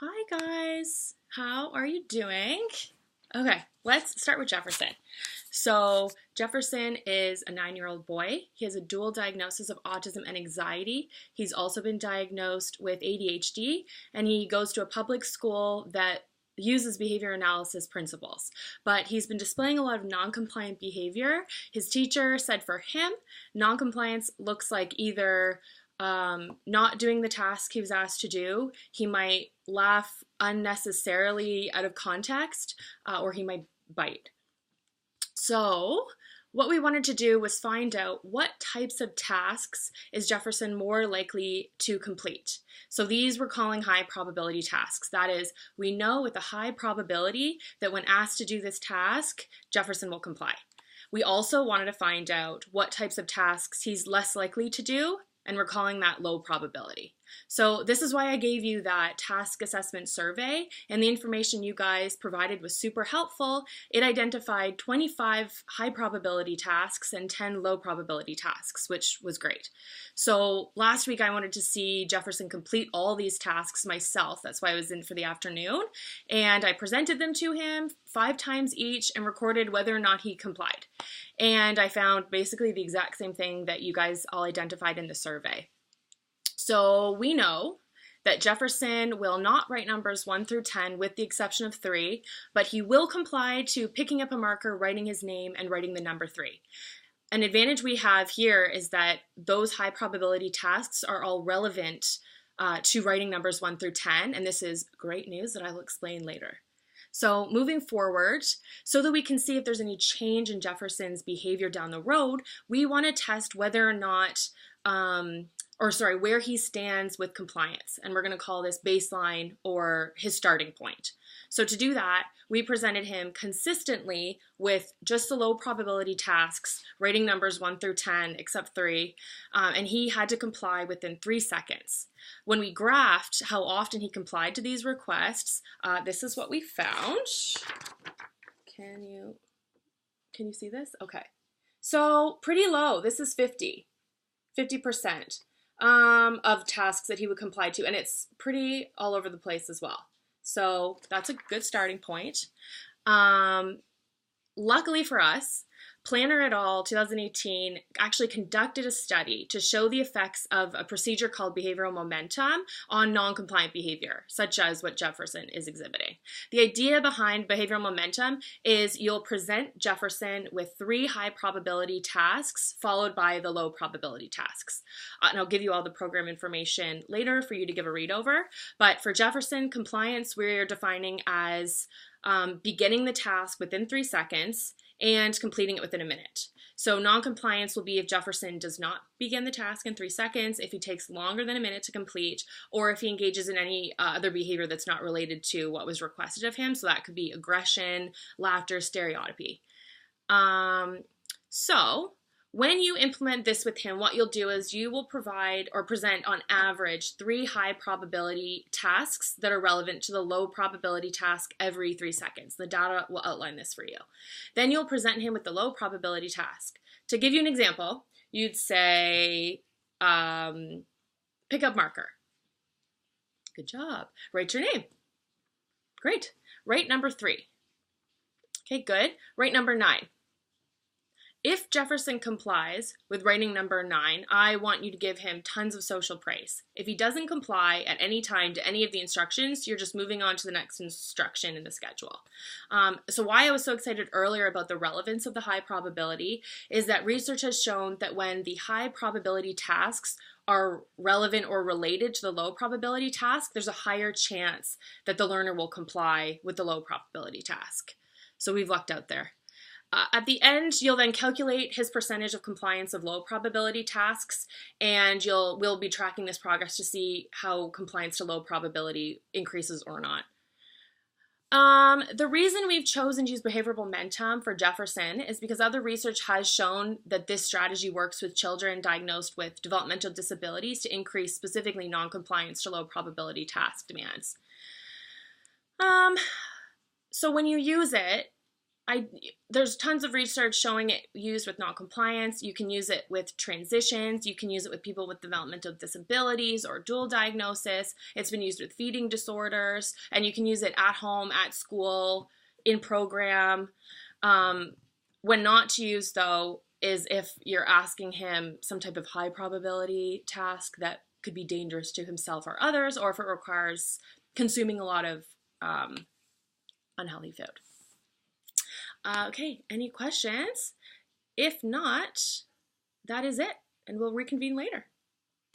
Hi guys, how are you doing? Okay, let's start with Jefferson. So, Jefferson is a 9-year-old boy. He has a dual diagnosis of autism and anxiety. He's also been diagnosed with ADHD, and he goes to a public school that uses behavior analysis principles. But he's been displaying a lot of non-compliant behavior. His teacher said for him, non-compliance looks like either not doing the task he was asked to do. He might laugh unnecessarily out of context, or he might bite. So, what we wanted to do was find out what types of tasks is Jefferson more likely to complete. So these we're calling high probability tasks. That is, we know with a high probability that when asked to do this task, Jefferson will comply. We also wanted to find out what types of tasks he's less likely to do, and we're calling that low probability. So this is why I gave you that task assessment survey, and the information you guys provided was super helpful. It identified 25 high probability tasks and 10 low probability tasks, which was great. So last week I wanted to see Jefferson complete all these tasks myself. That's why I was in for the afternoon, and I presented them to him 5 times each and recorded whether or not he complied. And I found basically the exact same thing that you guys all identified in the survey. So we know that Jefferson will not write numbers 1 through 10 with the exception of 3, but he will comply to picking up a marker, writing his name, and writing the number 3. An advantage we have here is that those high probability tasks are all relevant to writing numbers 1 through 10, and this is great news that I'll explain later. So moving forward, so that we can see if there's any change in Jefferson's behavior down the road, we want to test whether or not where he stands with compliance. And we're going to call this baseline or his starting point. So to do that, we presented him consistently with just the low probability tasks, rating numbers 1 through 10, except 3, and he had to comply within 3 seconds. When we graphed how often he complied to these requests, this is what we found. Can you see this? Okay. So pretty low. This is 50%. Of tasks that he would comply to, and it's pretty all over the place as well. So that's a good starting point. Luckily for us, Planner et al. 2018 actually conducted a study to show the effects of a procedure called behavioral momentum on non-compliant behavior, such as what Jefferson is exhibiting. The idea behind behavioral momentum is you'll present Jefferson with 3 high probability tasks followed by the low probability tasks. And I'll give you all the program information later for you to give a read over. But for Jefferson compliance, we're defining as beginning the task within 3 seconds and completing it within a minute. So non-compliance will be if Jefferson does not begin the task in 3 seconds, if he takes longer than a minute to complete, or if he engages in any other behavior that's not related to what was requested of him. So that could be aggression, laughter, stereotypy. So when you implement this with him, what you'll do is you will provide or present on average 3 high probability tasks that are relevant to the low probability task every 3 seconds. The data will outline this for you. Then you'll present him with the low probability task. To give you an example, you'd say, pick up marker. Good job. Write your name. Great. Write number 3. Okay, good. Write number 9. If Jefferson complies with writing number 9, I want you to give him tons of social praise. If he doesn't comply at any time to any of the instructions, you're just moving on to the next instruction in the schedule. So why I was so excited earlier about the relevance of the high probability is that research has shown that when the high probability tasks are relevant or related to the low probability task, there's a higher chance that the learner will comply with the low probability task. So we've lucked out there. At the end, you'll then calculate his percentage of compliance of low probability tasks, and we'll be tracking this progress to see how compliance to low probability increases or not. The reason we've chosen to use behavioral momentum for Jefferson is because other research has shown that this strategy works with children diagnosed with developmental disabilities to increase specifically non-compliance to low probability task demands. So when you use it, there's tons of research showing it used with non-compliance. You can use it with transitions. You can use it with people with developmental disabilities or dual diagnosis. It's been used with feeding disorders, and you can use it at home, at school, in program. When not to use, though, is if you're asking him some type of high probability task that could be dangerous to himself or others, or if it requires consuming a lot of unhealthy food. Okay, any questions? If not, that is it, and we'll reconvene later.